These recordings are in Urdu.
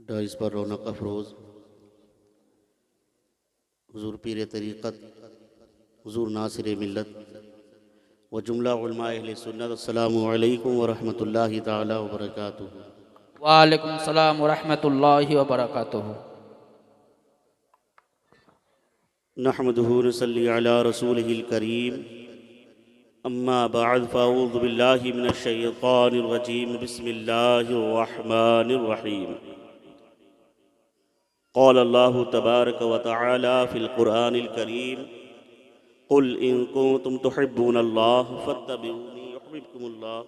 ڈائز پر رونق افروز حضور پیر طریقت، حضور ناصر ملت و جملہ علماء اہل سنت، السلام علیکم ورحمۃ اللہ تعالی وبرکاتہ۔ وعلیکم السلام ورحمۃ اللہ وبرکاتہ۔ نحمدہ نصلی علی رسولہ الکریم، اما بعد فاعوذ باللہ من الشیطان الرجیم، بسم اللہ الرحمن الرحیم۔ قال اللہ تبارک و تعالی فی القرآن الکریم، قل ان کنتم تحبون اللہ فاتبعونی یحببکم اللہ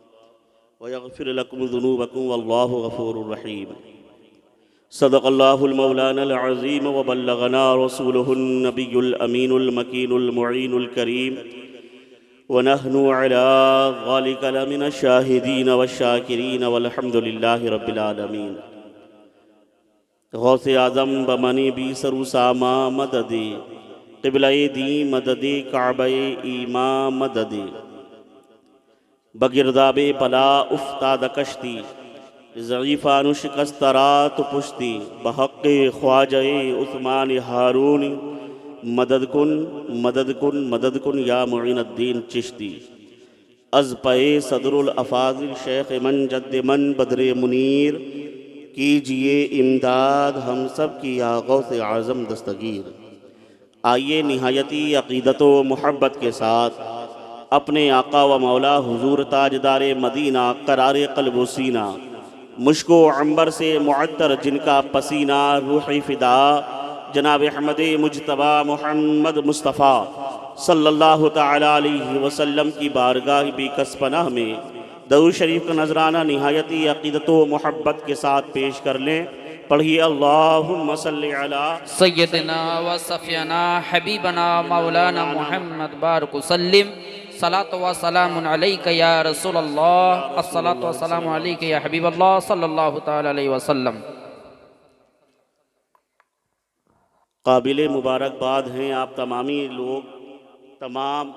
ویغفر لکم ذنوبکم واللہ غفور رحیم۔ صدق اللہ المولانا العظیم وبلغنا رسولہ النبی الامین المکین المعین الکریم، ونحن علی ذلک لمن الشاہدین والشاکرین والحمد للہ رب العالمین۔ غوث اعظم بمنی بی سرو ساما مدد، قبلہ دی مدد کعبہ ایما مدد، بگرداب پلا افتاد کشتی، ضعیفان شکست رات پشتی، بحق خواجہ عثمان ہارون مدد کن مدد کن مدد کن یا معین الدین چشتی۔ از پے صدر الافاضل شیخ من جد من بدر منیر، کیجئے امداد ہم سب کی یا غوث اعظم دستگیر۔ آئیے نہایتی عقیدت و محبت کے ساتھ اپنے آقا و مولا حضور تاجدار مدینہ قرار قلب و سینہ، مشک و عنبر سے معطر جن کا پسینہ، روح فدا جناب احمد مجتبی محمد مصطفیٰ صلی اللہ تعالی علیہ وسلم کی بارگاہ بی کس پناہ میں درود شریف کا نذرانہ نہایتی عقیدت و محبت کے ساتھ پیش کر لیں۔ پڑھیے اللہم صلی علی سیدنا و صفینا حبیبنا مولانا محمد بارک وسلم، صلاۃ و سلام علیک یا رسول اللہ، الصلاۃ و سلام علیک یا حبیب اللہ صلی اللہ تعالی علیہ وسلم۔ قابل مبارکباد ہیں آپ تمامی لوگ، تمام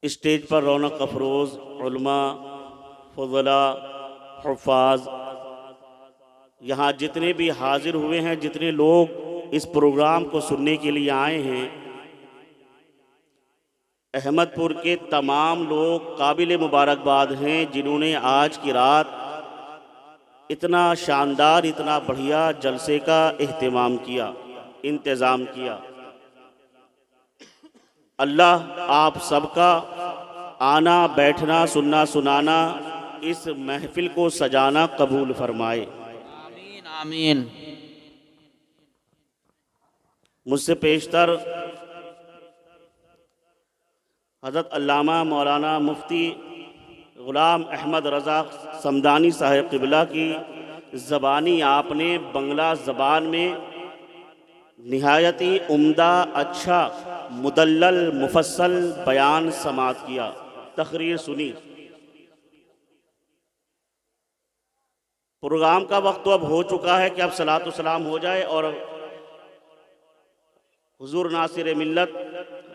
اسٹیج پر رونق افروز علماء، فضلاء، حفاظ، یہاں جتنے بھی حاضر ہوئے ہیں، جتنے لوگ اس پروگرام کو سننے کے لیے آئے ہیں، احمد پور کے تمام لوگ قابل مبارکباد ہیں جنہوں نے آج کی رات اتنا شاندار، اتنا بڑھیا جلسے کا اہتمام کیا، انتظام کیا۔ اللہ آپ سب کا آنا، بیٹھنا، سننا، سنانا، اس محفل کو سجانا قبول فرمائے۔ آمین آمین۔ مجھ سے پیشتر حضرت علامہ مولانا مفتی غلام احمد رضا صمدانی صاحب قبلہ کی زبانی آپ نے بنگلہ زبان میں نہایتی عمدہ، اچھا، مدلل، مفصل بیان سماعت کیا، تقریر سنی۔ پروگرام کا وقت تو اب ہو چکا ہے کہ اب صلاۃ و سلام ہو جائے اور حضور ناصر ملت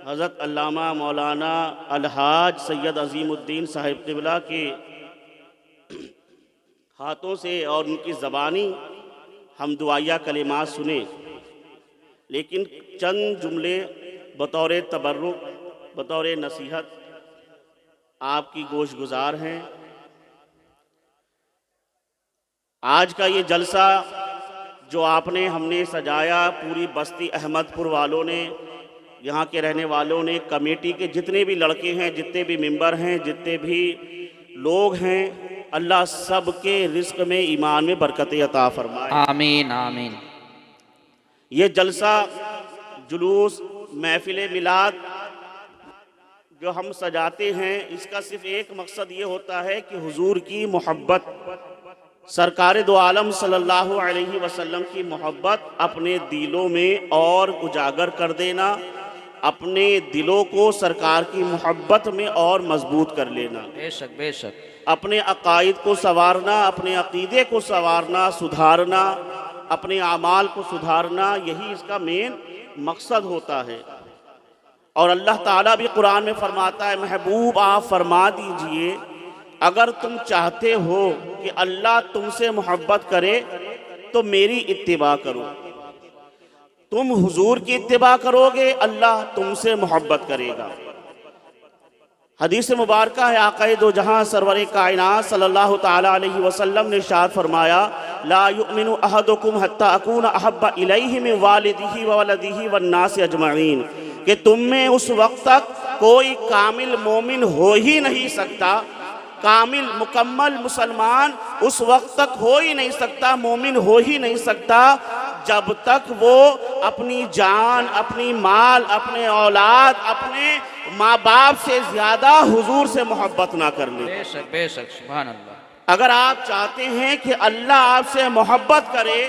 حضرت علامہ مولانا الحاج سید عظیم الدین صاحب قبلہ کے ہاتھوں سے اور ان کی زبانی ہم دعائیہ کلمات سنیں، لیکن چند جملے بطور تبرک، بطور نصیحت آپ کی گوش گزار ہیں۔ آج کا یہ جلسہ جو آپ نے ہم نے سجایا، پوری بستی احمد پور والوں نے، یہاں کے رہنے والوں نے، کمیٹی کے جتنے بھی لڑکے ہیں، جتنے بھی ممبر ہیں، جتنے بھی لوگ ہیں، اللہ سب کے رزق میں، ایمان میں برکت عطا فرمائے۔ آمین آمین۔ یہ جلسہ، جلوس، محفل میلاد جو ہم سجاتے ہیں، اس کا صرف ایک مقصد یہ ہوتا ہے کہ حضور کی محبت، سرکار دو عالم صلی اللہ علیہ وسلم کی محبت اپنے دلوں میں اور اجاگر کر دینا، اپنے دلوں کو سرکار کی محبت میں اور مضبوط کر لینا، بے شک بے شک، اپنے عقائد کو سنوارنا، اپنے عقیدے کو سنوارنا، سدھارنا، اپنے اعمال کو سدھارنا، یہی اس کا مین مقصد ہوتا ہے۔ اور اللہ تعالیٰ بھی قرآن میں فرماتا ہے، محبوب آپ فرما دیجئے اگر تم چاہتے ہو کہ اللہ تم سے محبت کرے تو میری اتباع کرو، تم حضور کی اتباع کرو گے اللہ تم سے محبت کرے گا۔ حدیث مبارکہ ہے آقا دو جہاں سرور کائنات صلی اللہ تعالیٰ علیہ وسلم نے ارشاد فرمایا لا یؤمن احدکم حتی اکون احب الیہ من والدہ وولدہ والناس اجمعین، کہ تم میں اس وقت تک کوئی کامل مومن ہو ہی نہیں سکتا، کامل مکمل مسلمان اس وقت تک ہو ہی نہیں سکتا، مومن ہو ہی نہیں سکتا جب تک وہ اپنی جان، اپنی مال، اپنے اولاد، اپنے ماں باپ سے زیادہ حضور سے محبت نہ کر لے۔ بے شک بے شک، سبحان اللہ۔ اگر آپ چاہتے ہیں کہ اللہ آپ سے محبت کرے،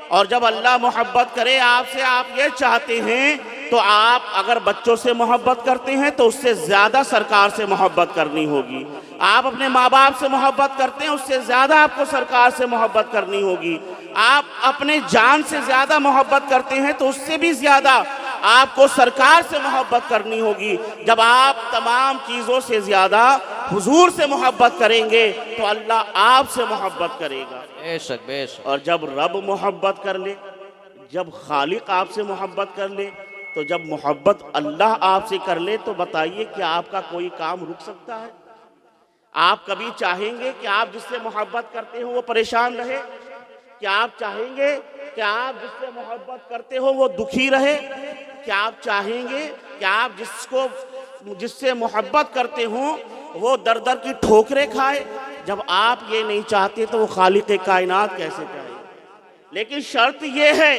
اور جب اللہ محبت کرے آپ سے، آپ یہ چاہتے ہیں تو آپ اگر بچوں سے محبت کرتے ہیں تو اس سے زیادہ سرکار سے محبت کرنی ہوگی۔ آپ اپنے ماں باپ سے محبت کرتے ہیں، اس سے زیادہ آپ کو سرکار سے محبت کرنی ہوگی۔ آپ اپنے جان سے زیادہ محبت کرتے ہیں تو اس سے بھی زیادہ آپ کو سرکار سے محبت کرنی ہوگی۔ جب آپ تمام چیزوں سے زیادہ حضور سے محبت کریں گے تو اللہ آپ سے محبت کرے گا۔ بے شک بے شک۔ اور جب رب محبت کر لے، جب خالق آپ سے محبت کر لے، تو جب محبت اللہ آپ سے کر لے تو بتائیے کہ آپ کا کوئی کام رک سکتا ہے؟ آپ کبھی چاہیں گے کہ آپ جس سے محبت کرتے ہو وہ پریشان رہے؟ کیا آپ چاہیں گے کہ آپ جس سے محبت کرتے ہو وہ دکھی رہے؟ کیا آپ چاہیں گے کہ آپ جس سے محبت کرتے ہوں وہ در در کی ٹھوکریں کھائے؟ جب آپ یہ نہیں چاہتے تو وہ خالق کائنات کیسے چاہے؟ لیکن شرط یہ ہے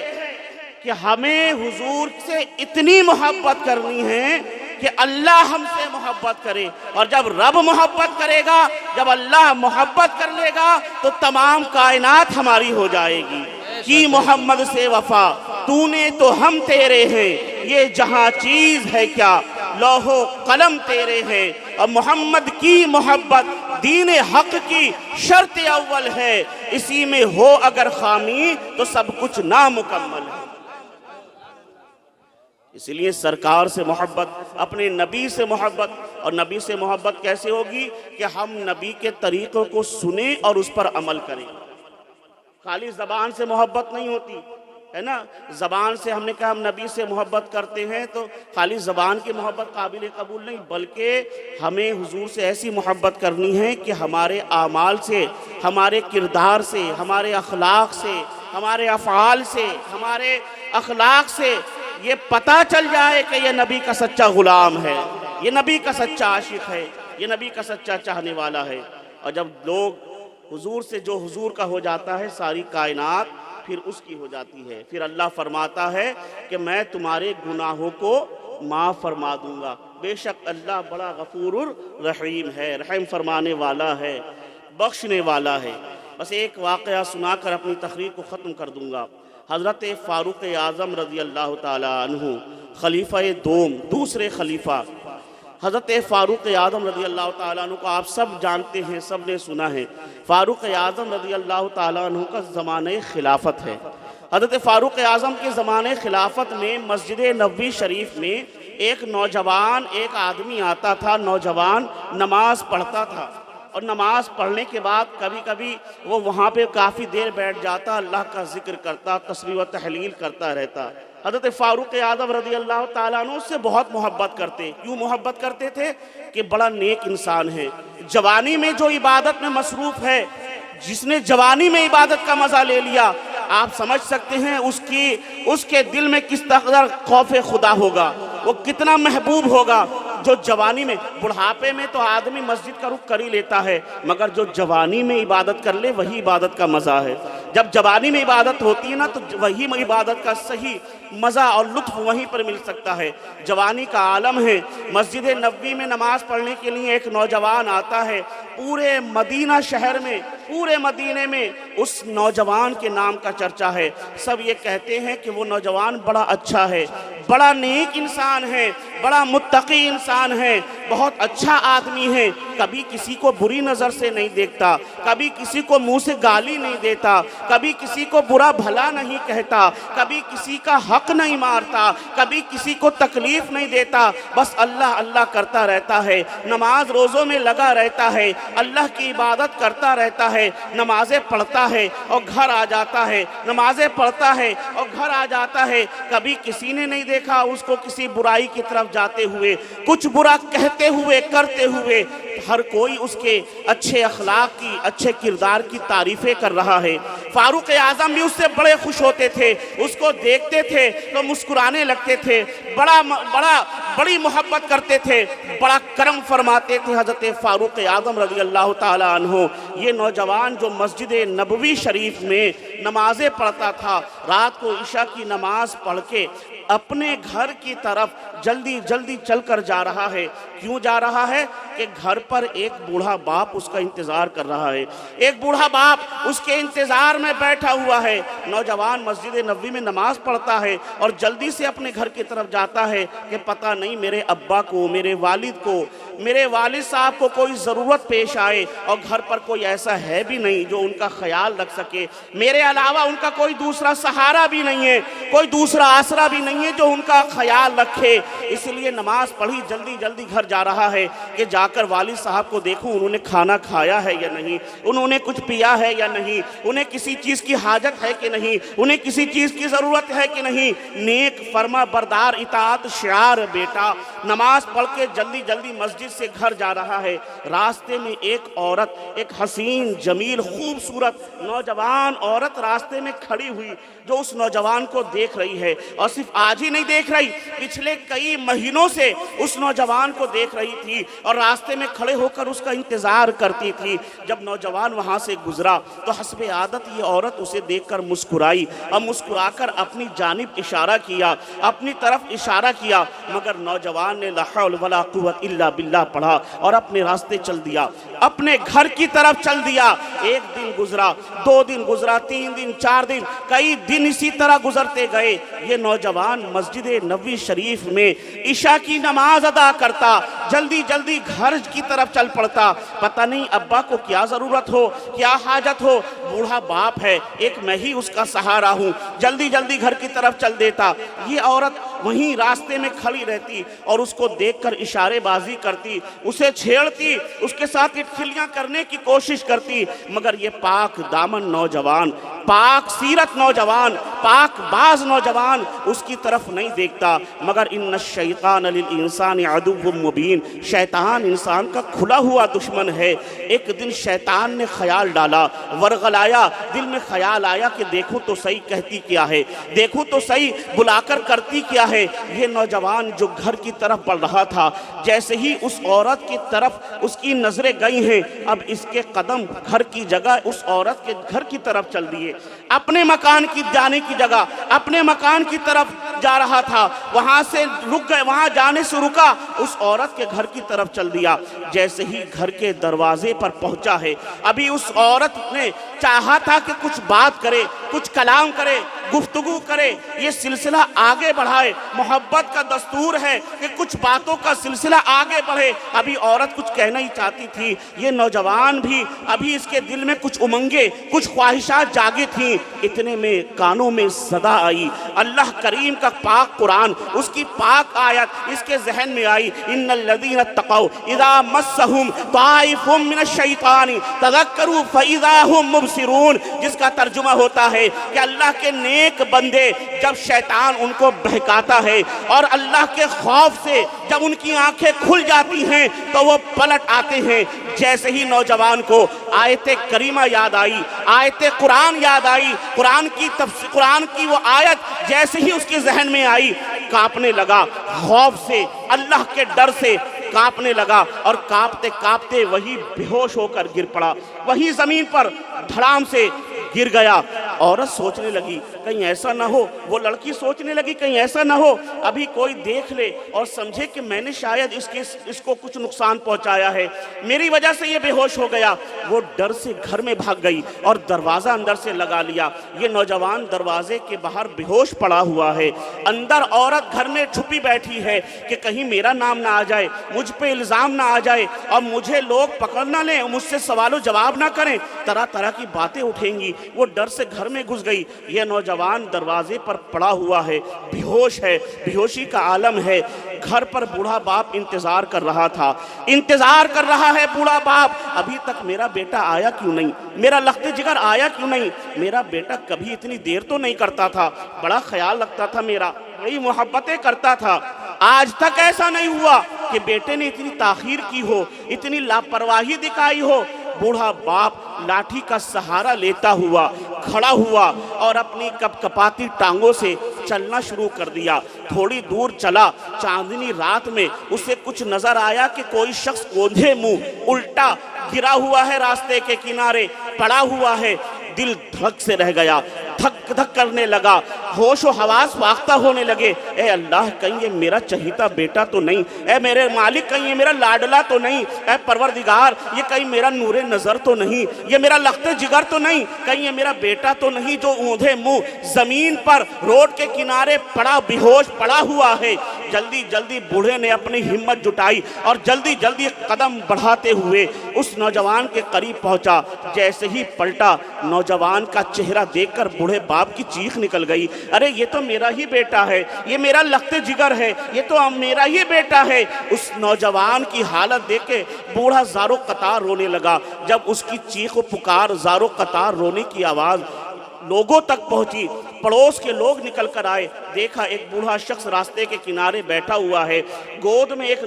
کہ ہمیں حضور سے اتنی محبت کرنی ہے کہ اللہ ہم سے محبت کرے، اور جب رب محبت کرے گا، جب اللہ محبت کر لے گا تو تمام کائنات ہماری ہو جائے گی۔ کی محمد سے وفا تو نے تو ہم تیرے ہیں، یہ جہاں چیز ہے کیا لوح و قلم تیرے ہیں، اور محمد کی محبت دین حق کی شرط اول ہے، اسی میں ہو اگر خامی تو سب کچھ نامکمل ہے۔ اس لیے سرکار سے محبت، اپنے نبی سے محبت، اور نبی سے محبت کیسے ہوگی کہ ہم نبی کے طریقوں کو سنیں اور اس پر عمل کریں۔ خالی زبان سے محبت نہیں ہوتی ہے نا، زبان سے ہم نے کہا ہم نبی سے محبت کرتے ہیں تو خالی زبان کی محبت قابل قبول نہیں، بلکہ ہمیں حضور سے ایسی محبت کرنی ہے کہ ہمارے اعمال سے، ہمارے کردار سے، ہمارے اخلاق سے، ہمارے افعال سے، ہمارے اخلاق سے یہ پتہ چل جائے کہ یہ نبی کا سچا غلام ہے، یہ نبی کا سچا عاشق ہے، یہ نبی کا سچا چاہنے والا ہے۔ اور جب لوگ حضور سے، جو حضور کا ہو جاتا ہے ساری کائنات پھر اس کی ہو جاتی ہے۔ پھر اللہ فرماتا ہے کہ میں تمہارے گناہوں کو معاف فرما دوں گا، بے شک اللہ بڑا غفور الرحیم ہے، رحم فرمانے والا ہے، بخشنے والا ہے۔ بس ایک واقعہ سنا کر اپنی تقریر کو ختم کر دوں گا۔ حضرت فاروق اعظم رضی اللہ تعالیٰ عنہ، خلیفہ دوم، دوسرے خلیفہ حضرت فاروق اعظم رضی اللہ تعالیٰ عنہ کو آپ سب جانتے ہیں، سب نے سنا ہے۔ فاروق اعظم رضی اللہ تعالیٰ عنہ کا زمانہ خلافت ہے۔ حضرت فاروق اعظم کے زمانہ خلافت میں مسجد نبوی شریف میں ایک نوجوان، ایک آدمی آتا تھا، نوجوان نماز پڑھتا تھا، اور نماز پڑھنے کے بعد کبھی کبھی وہ وہاں پہ کافی دیر بیٹھ جاتا، اللہ کا ذکر کرتا، تسبیح و تحلیل کرتا رہتا۔ حضرت فاروق اعظم رضی اللہ تعالیٰ عنہ اس سے بہت محبت کرتے۔ کیوں محبت کرتے تھے؟ کہ بڑا نیک انسان ہے، جوانی میں جو عبادت میں مصروف ہے، جس نے جوانی میں عبادت کا مزہ لے لیا، آپ سمجھ سکتے ہیں اس کے دل میں کس قدر خوف خدا ہوگا، وہ کتنا محبوب ہوگا۔ جو جوانی میں، بڑھاپے میں تو آدمی مسجد کا رخ کر ہی لیتا ہے، مگر جو جوانی میں عبادت کر لے وہی عبادت کا مزہ ہے۔ جب جوانی میں عبادت ہوتی ہے نا تو وہی عبادت کا صحیح مزہ اور لطف وہیں پر مل سکتا ہے۔ جوانی کا عالم ہے۔ مسجد نبوی میں نماز پڑھنے کے لیے ایک نوجوان آتا ہے، پورے مدینہ شہر میں، پورے مدینے میں اس نوجوان کے نام کا چرچا ہے۔ سب یہ کہتے ہیں کہ وہ نوجوان بڑا اچھا ہے، بڑا نیک انسان ہے، بڑا متقی انسان ہے، بہت اچھا آدمی ہے۔ کبھی کسی کو بری نظر سے نہیں دیکھتا، کبھی کسی کو منہ سے گالی نہیں دیتا، کبھی کسی کو برا بھلا نہیں کہتا، کبھی کسی کا حق نہیں مارتا، کبھی کسی کو تکلیف نہیں دیتا، بس اللہ اللہ کرتا رہتا ہے، نماز روزوں میں لگا رہتا ہے، اللہ کی عبادت کرتا رہتا ہے، نمازیں پڑھتا ہے اور گھر آ جاتا ہے، نمازیں پڑھتا ہے اور گھر آ جاتا ہے، کبھی کسی نے نہیں دیکھا اس کو کسی برائی کی طرف جاتے ہوئے، کچھ برا کہتے ہوئے کرتے ہوئے، ہر کوئی اس کے اچھے اخلاق کی، اچھے کردار کی تعریفیں کر رہا ہے۔ فاروق اعظم بھی اس سے بڑے خوش ہوتے تھے، اس کو دیکھتے تھے تو مسکرانے لگتے تھے، بڑی محبت کرتے تھے، بڑا کرم فرماتے تھے حضرت فاروق اعظم رضی اللہ تعالیٰ عنہ۔ یہ نوجوان جو مسجد نبوی شریف میں نمازیں پڑھتا تھا، رات کو عشاء کی نماز پڑھ کے اپنے گھر کی طرف جلدی جلدی چل کر جا رہا ہے۔ کیوں جا رہا ہے؟ کہ گھر پر ایک بوڑھا باپ اس کا انتظار کر رہا ہے، ایک بوڑھا باپ اس کے انتظار میں بیٹھا ہوا ہے۔ نوجوان مسجد نبوی میں نماز پڑھتا ہے اور جلدی سے اپنے گھر کی طرف جاتا ہے کہ پتہ نہیں میرے ابا کو، میرے والد کو، میرے والد صاحب کو کوئی ضرورت پیش آئے اور گھر پر کوئی ایسا ہے بھی نہیں جو ان کا خیال رکھ سکے، میرے علاوہ ان کا کوئی دوسرا سہارا بھی نہیں ہے، کوئی دوسرا آسرا بھی نہیں ہے جو ان کا خیال رکھے۔ اس لیے نماز پڑھی، جلدی جلدی گھر جا رہا ہے کہ جا کر والد صاحب کو دیکھوں انہوں نے کھانا کھایا ہے یا نہیں، انہوں نے کچھ پیا ہے یا نہیں، انہیں کسی چیز کی حاجت ہے کہ نہیں، انہیں کسی چیز کی ضرورت ہے کہ نہیں۔ نیک فرما بردار اطاعت شعار بیٹا نماز پڑھ کے جلدی جلدی مسجد سے گھر جا رہا ہے۔ راستے میں ایک عورت، ایک حسین جمیل خوبصورت نوجوان عورت راستے میں کھڑی ہوئی، جو اس نوجوان کو دیکھ رہی ہے، اور صرف آج ہی نہیں دیکھ رہی، پچھلے کئی مہینوں سے اس نوجوان کو دیکھ رہی تھی اور راستے میں کھڑے ہو کر اس کا انتظار کرتی تھی۔ جب نوجوان وہاں سے گزرا تو حسب عادت یہ عورت اسے دیکھ کر مسکرائی اور مسکرا کر اپنی جانب اشارہ کیا، اپنی طرف اشارہ کیا، مگر نوجوان نے لا حول ولا قوت الا باللہ پڑھا اور اپنے راستے چل دیا، اپنے گھر کی طرف چل دیا۔ ایک دن گزرا، 2 دن گزرا، 3 دن، 4 دن، کئی دن اسی طرح گزرتے گئے۔ یہ نوجوان مسجد نبوی شریف میں عشاء کی نماز ادا کرتا، جلدی جلدی گھر کی طرف چل پڑتا، پتہ نہیں ابا کو کیا ضرورت ہو، کیا حاجت ہو، بوڑھا باپ ہے، ایک میں ہی اس کا سہارا ہوں، جلدی جلدی گھر کی طرف چل دیتا۔ یہ عورت وہیں راستے میں کھڑی رہتی اور اس کو دیکھ کر اشارے بازی کرتی، اسے چھیڑتی، اس کے ساتھ اٹکھلیاں کرنے کی کوشش کرتی، مگر یہ پاک دامن نوجوان، پاک سیرت نوجوان، پاک باز نوجوان اس کی طرف نہیں دیکھتا۔ مگر ان الشیطان للانسان عدو مبین، شیطان انسان کا کھلا ہوا دشمن ہے۔ ایک دن شیطان نے خیال ڈالا، ورغلایا، دل میں خیال آیا کہ دیکھوں تو صحیح کہتی کیا ہے، دیکھوں تو صحیح بلا کر کرتی کیا ہے۔ یہ نوجوان جو گھر کی طرف بڑھ رہا تھا، جیسے ہی اس عورت کی طرف اس کی نظریں گئی ہیں، اب اس کے قدم گھر کی جگہ اس عورت کے گھر کی طرف چل دیے، اپنے مکان کی جانے کی جگہ اپنے مکان کی طرف جا رہا تھا، وہاں سے رک گئے، وہاں جانے سے رکا، اس عورت کے گھر کی طرف چل دیا۔ جیسے ہی گھر کے دروازے پر پہنچا ہے، ابھی اس عورت نے چاہا تھا کہ کچھ بات کرے، کچھ کلام کرے، گفتگو کرے، یہ سلسلہ آگے بڑھائے، محبت کا دستور ہے کہ کچھ باتوں کا سلسلہ آگے بڑھے۔ ابھی عورت کچھ کہنا ہی چاہتی تھی، یہ نوجوان بھی ابھی اس کے دل میں کچھ امنگیں، کچھ خواہشات جاگی تھیں۔ اتنے میں کانوں میں صدا آئی، اللہ کریم کا پاک قرآن، اس کی پاک آیت اس کے ذہن میں آئی، ان الذین اتقوا اذا مسهم طائف من الشیطان تذکروا فاذا هم مبصرون، جس کا ترجمہ ہوتا ہے کہ اللہ کے نیک بندے جب شیطان ان کو بہکاتا ہے اور اللہ کے خوف سے جب ان کی آنکھیں کھل جاتی ہیں تو وہ پلٹ آتے ہیں۔ جیسے ہی نوجوان کو آیت کریمہ یاد آئی، آیت قرآن یاد آئی، قرآن کی وہ آیت جیسے ہی اس کے ذہن میں آئی، کانپنے لگا، خوف سے، اللہ کے ڈر سے کانپنے لگا، اور کانپتے کانپتے وہی بے ہوش ہو کر گر پڑا، وہی زمین پر دھڑام سے گر گیا۔ عورت سوچنے لگی کہیں ایسا نہ ہو، وہ لڑکی سوچنے لگی کہیں ایسا نہ ہو ابھی کوئی دیکھ لے اور سمجھے کہ میں نے شاید اس کو کچھ نقصان پہنچایا ہے، میری وجہ سے یہ بے ہوش ہو گیا۔ وہ ڈر سے گھر میں بھاگ گئی اور دروازہ اندر سے لگا لیا۔ یہ نوجوان دروازے کے باہر بے ہوش پڑا ہوا ہے، اندر عورت گھر میں چھپی بیٹھی ہے کہ کہیں میرا نام نہ آ جائے، مجھ پہ الزام نہ آ جائے اور مجھے لوگ پکڑ نہ لیں، مجھ سے سوال و جواب نہ کریں، طرح طرح کی باتیں اٹھیں گی۔ وہ ڈر سے گھر میں گھس گئی۔ یہ نوجوان دروازے پر پڑا ہوا ہے، بے ہوش ہے، بے ہوشی کا عالم ہے۔ گھر پر بوڑھا باپ انتظار کر رہا تھا، انتظار کر رہا ہے بوڑھا باپ، ابھی تک میرا بیٹا آیا کیوں نہیں، میرا لخت جگر آیا کیوں نہیں، میرا بیٹا کبھی اتنی دیر تو نہیں کرتا تھا، بڑا خیال رکھتا تھا میرا، بڑی محبتیں کرتا تھا، آج تک ایسا نہیں ہوا کہ بیٹے نے اتنی تاخیر کی ہو، اتنی لاپرواہی دکھائی ہو۔ بوڑھا باپ لاٹھی کا سہارا لیتا ہوا کھڑا ہوا اور اپنی کپ کپاتی ٹانگوں سے چلنا شروع کر دیا۔ تھوڑی دور چلا، چاندنی رات میں اسے کچھ نظر آیا کہ کوئی شخص اوندھے منہ الٹا گرا ہوا ہے، راستے کے کنارے پڑا ہوا ہے۔ دل دھڑک سے رہ گیا، دھک دھک کرنے لگا، ہوش و حواس فاختہ ہونے لگے۔ اے اللہ کہیں یہ میرا چہیتا بیٹا تو نہیں، اے میرے مالک کہیں یہ میرا لاڈلا تو نہیں، اے پروردگار یہ کہیں میرا نور نظر تو نہیں، یہ میرا لخت جگر تو نہیں، کہیں یہ میرا بیٹا تو نہیں جو اوندھے منہ زمین پر روڈ کے کنارے پڑا بے ہوش پڑا ہوا ہے۔ جلدی جلدی بوڑھے نے اپنی ہمت جٹائی اور جلدی جلدی قدم بڑھاتے ہوئے اس نوجوان کے قریب پہنچا۔ جیسے ہی پلٹا، نوجوان کا چہرہ دیکھ کر بوڑھے باپ کی چیخ نکل گئی، ارے یہ تو میرا ہی بیٹا ہے، یہ میرا لخت جگر ہے، یہ تو میرا ہی بیٹا ہے۔ اس نوجوان کی حالت دیکھ کے بوڑھا زارو قطار رونے لگا۔ جب اس کی چیخ و پکار، زارو قطار رونے کی آواز لوگوں تک پہنچی، پڑوس کے لوگ نکل کر آئے، دیکھا ایک بوڑھا شخص راستے کے کنارے بیٹھا ہوا ہے، گود میں ایک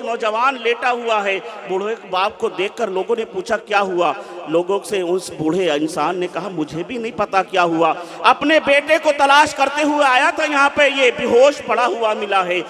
نوجوان لیٹا ہوا ہے۔ بوڑھے باپ کو دیکھ کر لوگوں نے پوچھا کیا ہوا؟ لوگوں سے اس بوڑھے انسان نے کہا مجھے بھی نہیں پتا کیا ہوا، اپنے بیٹے کو تلاش کرتے ہوئے آیا تھا یہاں پہ، یہ بے ہوش پڑا ہوا ملا ہے۔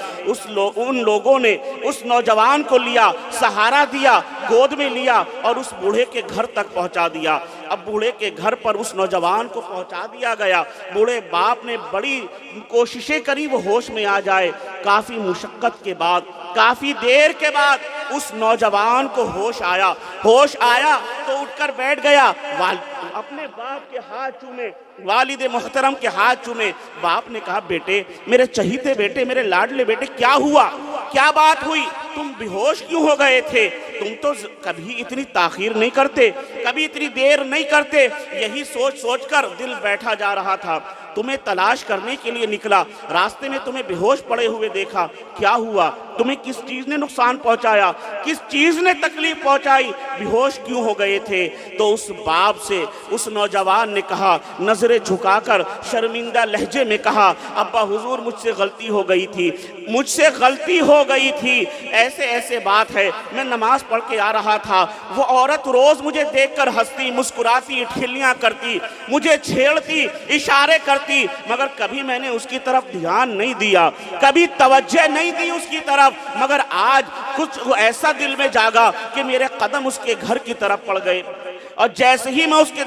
ان لوگوں نے اس نوجوان کو لیا، سہارا دیا، گود میں لیا اور اس بوڑھے کے گھر تک پہنچا دیا۔ اب بوڑھے کے گھر پر اس نوجوان کو پہنچا دیا گیا۔ بوڑھے باپ نے بڑی کوششیں کری وہ ہوش میں آ جائے۔ کافی مشقت کے بعد، کافی دیر کے بعد اس نوجوان کو ہوش آیا تو اٹھ کر بیٹھ گیا، اپنے باپ کے ہاتھ چومے، والد محترم کے ہاتھ چومے۔ باپ نے کہا بیٹے، میرے چہیتے بیٹے، میرے لاڈلے بیٹے، کیا ہوا؟ کیا بات ہوئی؟ تم بے ہوش کیوں ہو گئے تھے؟ تم تو کبھی اتنی تاخیر نہیں کرتے، کبھی اتنی دیر نہیں کرتے۔ یہی سوچ سوچ کر دل بیٹھا جا رہا تھا، تمہیں تلاش کرنے کے لیے نکلا، راستے میں تمہیں بے ہوش پڑے ہوئے دیکھا، کیا ہوا؟ تمہیں کس چیز نے نقصان پہنچایا؟ کس چیز نے تکلیف پہنچائی؟ بے ہوش کیوں ہو گئے تھے؟ تو اس باپ سے اس نوجوان نے کہا، نظریں جھکا کر شرمندہ لہجے میں کہا، ابا حضور مجھ سے غلطی ہو گئی تھی، مجھ سے غلطی ہو گئی تھی، ایسے بات ہے، میں نماز پڑھ کے آ رہا تھا، وہ عورت روز مجھے دیکھ کر ہنستی، مسکراتی، ٹھلیاں کرتی، مجھے چھیڑتی، اشارے کرتی، مگر کبھی میں نے اس کی طرف دھیان نہیں دیا، کبھی توجہ نہیں دی اس کی طرف، مگر آج کچھ ایسا دل میں جاگا کہ میرے قدم اس کے گھر کی طرف پڑ گئے، اور جیسے ہی میں اس کے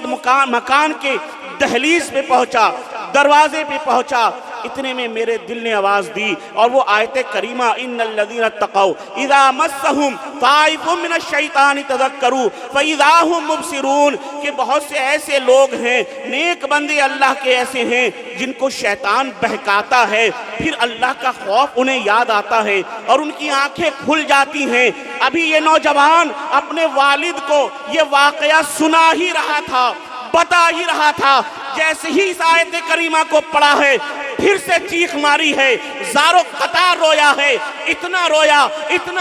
مکان کے دہلیز پہ پہنچا، دروازے پہ پہنچا، اتنے میں میرے دل نے آواز دی اور وہ آیت کریمہ ان الذین اتقوا اذا مسهم طائف من الشیطان تذکروا فاذا هم مبصرون، کہ بہت سے ایسے لوگ ہیں، نیک بندے اللہ کے ایسے ہیں جن کو شیطان بہکاتا ہے، پھر اللہ کا خوف انہیں یاد آتا ہے اور ان کی آنکھیں کھل جاتی ہیں۔ ابھی یہ نوجوان اپنے والد کو یہ واقعہ سنا ہی رہا تھا، بتا ہی رہا تھا، جیسے ہی اس آیت کریمہ کو پڑھا ہے پھر سے چیخ ماری ہے، زارو قطار رویا ہے، اتنا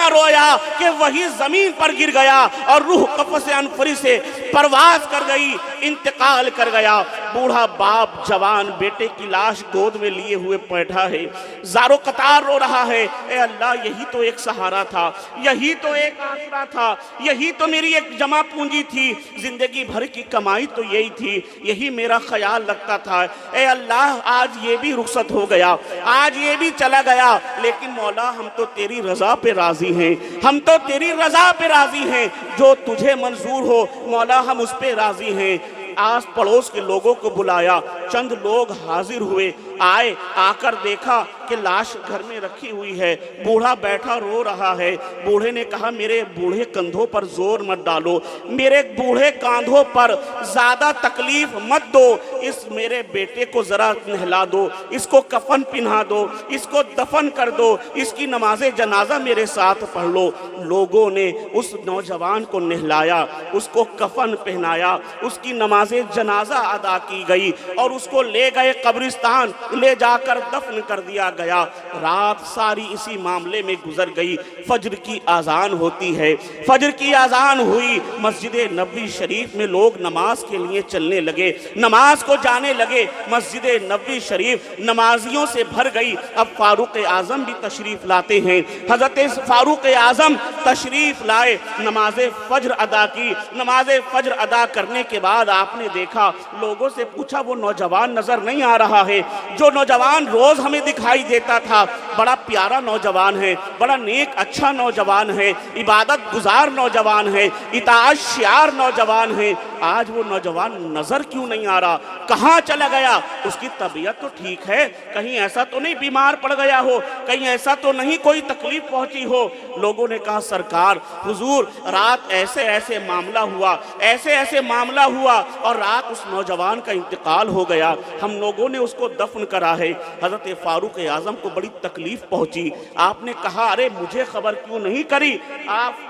رویا کہ وہی زمین پر گر گیا اور روح قفس انفری سے پرواز کر گئی، انتقال کر گیا۔ بوڑھا باپ جوان بیٹے کی لاش گود میں لیے ہوئے بیٹھا ہے، زارو قطار رو رہا ہے، اے اللہ یہی تو ایک سہارا تھا، یہی تو ایک آسرا تھا، یہی تو میری ایک جمع پونجی تھی، زندگی بھر کی کمائی تو یہی تھی، یہی میرا خیال رکھتا تھا، اے اللہ آج یہ بھی رخصت ہو گیا، آج یہ بھی چلا گیا، لیکن مولا ہم تو تیری رضا پہ راضی ہیں، ہم تو تیری رضا پہ راضی ہیں، جو تجھے منظور ہو مولا ہم اس پہ راضی ہیں۔ آس پڑوس کے لوگوں کو بلایا، چند لوگ حاضر ہوئے، آئے، آ کر دیکھا کہ لاش گھر میں رکھی ہوئی ہے، بوڑھا بیٹھا رو رہا ہے۔ بوڑھے نے کہا میرے بوڑھے کندھوں پر زور مت ڈالو، میرے بوڑھے کاندھوں پر زیادہ تکلیف مت دو، اس میرے بیٹے کو ذرا نہلا دو، اس کو کفن پہنا دو، اس کو دفن کر دو، اس کی نماز جنازہ میرے ساتھ پڑھ لو۔ لوگوں نے اس نوجوان کو نہلایا، اس کو کفن پہنایا، اس کی نماز جنازہ ادا کی گئی اور اس کو لے گئے قبرستان، لے جا کر دفن کر دیا گیا۔ رات ساری اسی معاملے میں گزر گئی۔ فجر کی اذان ہوتی ہے، فجر کی اذان ہوئی، مسجد نبوی شریف میں لوگ نماز کے لیے چلنے لگے، نماز کو جانے لگے۔ مسجد نبوی شریف نمازیوں سے بھر گئی۔ اب فاروق اعظم بھی تشریف لاتے ہیں۔ حضرت فاروق اعظم تشریف لائے، نماز فجر ادا کی۔ نماز فجر ادا کرنے کے بعد آپ نے دیکھا، لوگوں سے پوچھا وہ نوجوان نظر نہیں آ رہا ہے جو نوجوان روز ہمیں دکھائی دیتا تھا؟ بڑا پیارا نوجوان ہے، بڑا نیک اچھا نوجوان ہے، عبادت گزار نوجوان ہے، اطاعت شعار نوجوان ہے، آج وہ نوجوان نظر کیوں نہیں آ رہا؟ کہاں چلا گیا؟ اس کی طبیعت تو ٹھیک ہے، کہیں ایسا تو نہیں بیمار پڑ گیا ہو، کہیں ایسا تو نہیں کوئی تکلیف پہنچی ہو؟ لوگوں نے کہا سرکار حضور رات ایسے ایسے معاملہ ہوا، ایسے ایسے معاملہ ہوا اور رات اس نوجوان کا انتقال ہو گیا، ہم لوگوں نے اس کو دفن کرا ہے۔ حضرت فاروق اعظم کو بڑی تکلیف پہنچی۔ آپ نے کہا ارے مجھے خبر کیوں نہیں کری؟ آپ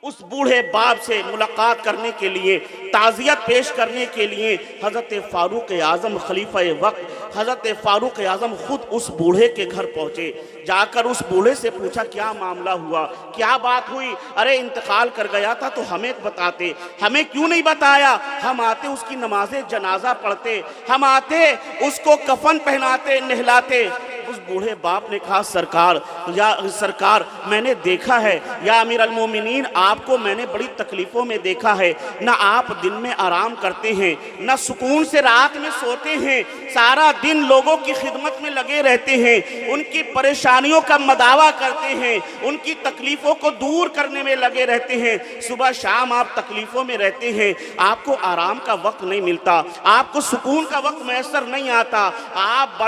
اس بوڑھے باپ سے ملاقات کرنے کے لیے، تعزیت پیش کرنے کے لیے حضرت فاروق اعظم خلیفہ وقت حضرت فاروق اعظم خود اس بوڑھے کے گھر پہنچے۔ جا کر اس بوڑھے سے پوچھا کیا معاملہ ہوا، کیا بات ہوئی؟ ارے انتقال کر گیا تھا تو ہمیں بتاتے، ہمیں کیوں نہیں بتایا؟ ہم آتے اس کی نماز جنازہ پڑھتے، ہم آتے اس کو کفن پہناتے، نہلاتے۔ اس بوڑھے باپ نے کہا سرکار میں نے دیکھا ہے یا امیر المومنین، آپ کو میں نے بڑی تکلیفوں میں دیکھا ہے، نہ آپ دن میں آرام کرتے ہیں، نہ سکون سے رات میں سوتے ہیں، سارا دن لوگوں کی خدمت میں لگے رہتے ہیں، ان کی پریشانیوں کا مداوا کرتے ہیں، ان کی تکلیفوں کو دور کرنے میں لگے رہتے ہیں، صبح شام آپ تکلیفوں میں رہتے ہیں، آپ کو آرام کا وقت نہیں ملتا، آپ کو سکون کا وقت میسر نہیں آتا، آپ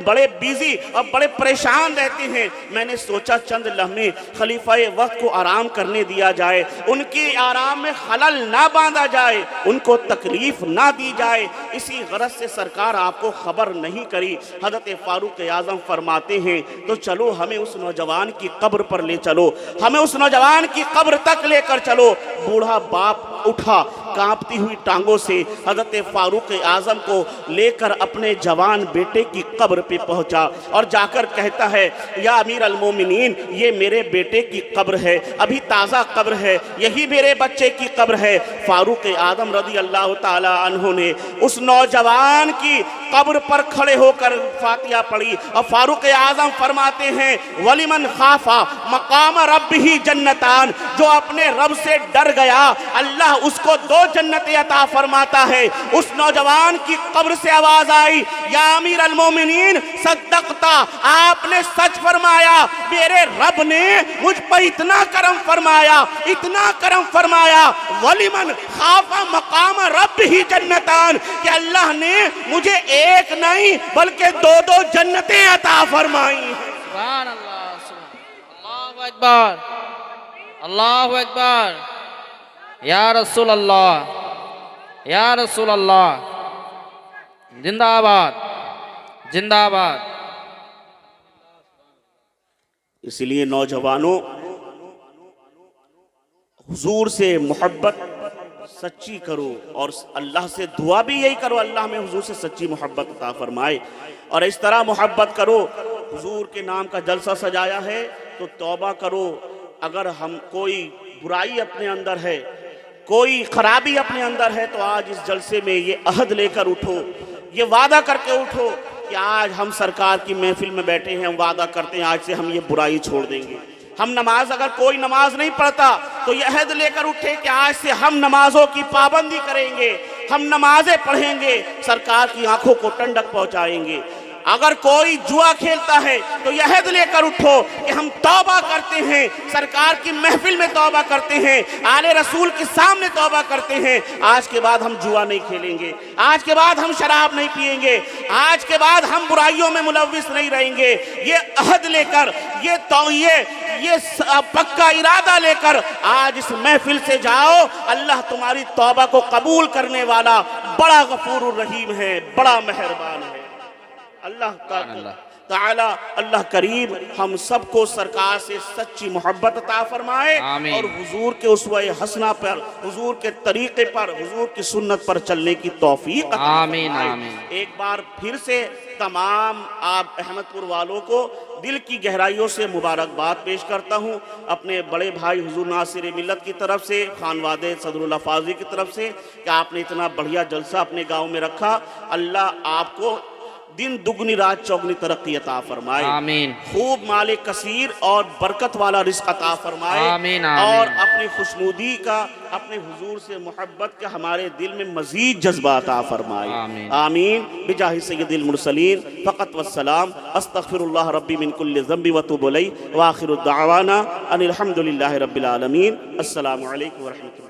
بڑے بیزی اور بڑے پریشان رہتے ہیں۔ میں نے سوچا چند لمحے خلیفہ وقت کو آرام کرنے دیا جائے، ان کی آرام میں خلل نہ باندھا جائے، ان کو تکلیف نہ دی جائے، اسی غرض سے سرکار آپ کو خبر نہیں کری۔ حضرت فاروق اعظم فرماتے ہیں تو چلو ہمیں اس نوجوان کی قبر پر لے چلو، ہمیں اس نوجوان کی قبر تک لے کر چلو۔ بوڑھا باپ اٹھا، کانپتی ہوئی ٹانگوں سے حضرت فاروق اعظم کو لے کر اپنے جوان بیٹے کی قبر پہ پہنچا اور جا کر کہتا ہے یا امیر المومنین یہ میرے بیٹے کی قبر ہے، ابھی تازہ قبر ہے، یہی میرے بچے کی قبر ہے۔ فاروق اعظم رضی اللہ تعالی عنہ نے اس نوجوان کی قبر پر کھڑے ہو کر فاتحہ پڑھی اور فاروق اعظم فرماتے ہیں وَلِمَنْ خَافَ مَقَامَ رَبِّهِ جَنَّتَانِ، جو اپنے رب سے ڈر گیا اللہ اس کو 2 جنتیں عطا فرماتا ہے۔ اس نوجوان کی قبر سے آواز آئی یا امیر المومنین صدقتا، آپ نے سچ فرمایا، میرے رب نے مجھ پر اتنا کرم فرمایا، اتنا کرم فرمایا، وَلِمَنْ خَافَ مَقَامَ رَبِّهِ جَنَّتَانِ، کہ اللہ نے مجھے ایک نہیں بلکہ 2 جنتیں عطا فرمائی۔ سبحان اللہ، اللہ اکبر، اللہ اکبر، یا رسول اللہ، یا رسول اللہ، زندہ آباد، زندہ آباد۔ اس لیے نوجوانوں حضور سے محبت سچی کرو اور اللہ سے دعا بھی یہی کرو اللہ ہمیں حضور سے سچی محبت عطا فرمائے، اور اس طرح محبت کرو۔ حضور کے نام کا جلسہ سجایا ہے تو توبہ کرو، اگر ہم کوئی برائی اپنے اندر ہے، کوئی خرابی اپنے اندر ہے تو آج اس جلسے میں یہ عہد لے کر اٹھو، یہ وعدہ کر کے اٹھو کہ آج ہم سرکار کی محفل میں بیٹھے ہیں، ہم وعدہ کرتے ہیں آج سے ہم یہ برائی چھوڑ دیں گے۔ ہم نماز، اگر کوئی نماز نہیں پڑھتا تو یہ عہد لے کر اٹھے کہ آج سے ہم نمازوں کی پابندی کریں گے، ہم نمازیں پڑھیں گے، سرکار کی آنکھوں کو ٹھنڈک پہنچائیں گے۔ اگر کوئی جوا کھیلتا ہے تو یہ عہد لے کر اٹھو کہ ہم توبہ کرتے ہیں، سرکار کی محفل میں توبہ کرتے ہیں، آل رسول کے سامنے توبہ کرتے ہیں، آج کے بعد ہم جوا نہیں کھیلیں گے، آج کے بعد ہم شراب نہیں پئیں گے، آج کے بعد ہم برائیوں میں ملوث نہیں رہیں گے۔ یہ عہد لے کر، یہ پکا ارادہ لے کر آج اس محفل سے جاؤ۔ اللہ تمہاری توبہ کو قبول کرنے والا بڑا غفور الرحیم ہے، بڑا مہربان ہے۔ اللہ کریم ہم سب کو سرکار سے سچی محبت عطا فرمائے اور حضور کے اسوہ حسنہ پر، حضور کے طریقے پر، حضور کی سنت پر چلنے کی توفیق عطا فرمائے۔ ایک بار پھر سے تمام آپ احمد پور والوں کو دل کی گہرائیوں سے مبارکباد پیش کرتا ہوں، اپنے بڑے بھائی حضور ناصر ملت کی طرف سے، خانوادے صدر اللہ فاضل کی طرف سے کہ آپ نے اتنا بڑھیا جلسہ اپنے گاؤں میں رکھا۔ اللہ آپ کو دن دگنی رات چوگنی ترقی عطا فرمائے، آمین۔ خوب مال کثیر اور برکت والا رزق عطا فرمائے، آمین آمین۔ اور اپنی خوشنودی کا، اپنے حضور سے محبت کا ہمارے دل میں مزید جذبہ عطا فرمائے، آمین آمین۔ بجاہ سید المرسلین فقط والسلام، استغفر اللہ ربی من کل ذنب واتوب الیہ، وآخر الدعوانا ان الحمد للہ رب العالمین۔ السلام علیکم ورحمۃ اللہ۔